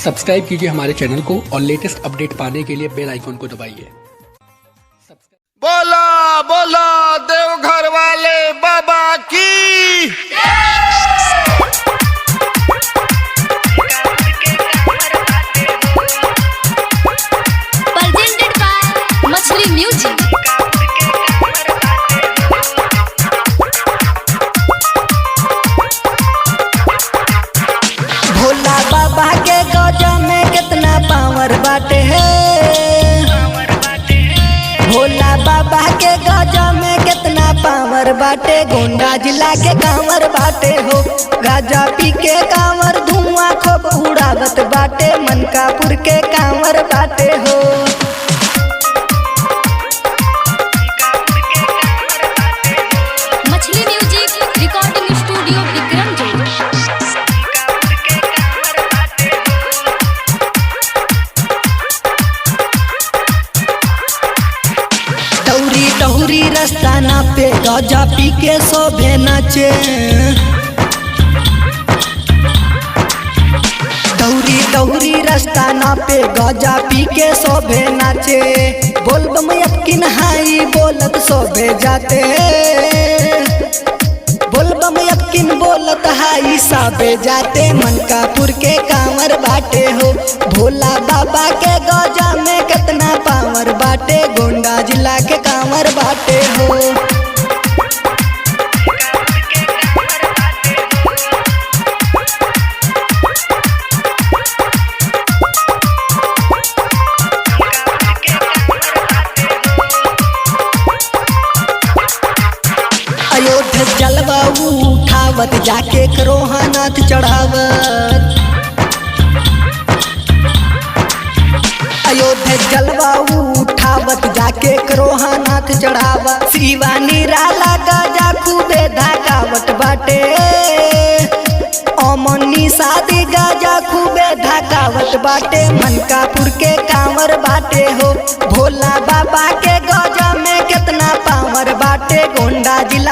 Subscribe कीजिए हमारे channel को और लेटेस्ट अपडेट पाने के लिए बेल आइकन को दबाइए। बोला बोला देवघर वाले बाबा की। presented by मछली म्यूजिक। भोला बाबा के गौजा में कितना पावर बाटे है। भोला बाबा के गौजा में कितना पावर बाटे। गोंडा जिला के कांवर बाटे हो। गाजा पी के कांवर धुआं खूब उड़ावत बाटे। मनकापुर के कांवर बाटे हो। मछली म्यूजिक रिकॉर्डिंग स्टूडियो विक्रमगढ़। टौरी टौरी रास्ता ना पे गौजा पी के सोभे नाचे। टौरी टौरी रास्ता ना पे गौजा पी के सोभे नाचे। बोलबम यकीन हाई बोलत सोभे जाते। बोलबम यकीन बोलत हाई साबे जाते। मनकापुर के कांवर बाटे हो। भोला बाबा के गौजा में कितना पावर बाटे। गोंडा जिला के कांवर बाटे हो। अयोध्या जलवा उठावत जाके करोहानाथ चढ़ावत। अयोध्या जलवा उठावत जाके करोहानाथ चढ़ावत। शिवानी राला गाजा खूबे धाकावट बाटे। अमनी शादी गाजा खूबे धाकावट बाटे। मनकापुर के कांवर बाटे हो। भोला बाबा के गौजा में कितना पावर बाटे। गोंडा जिला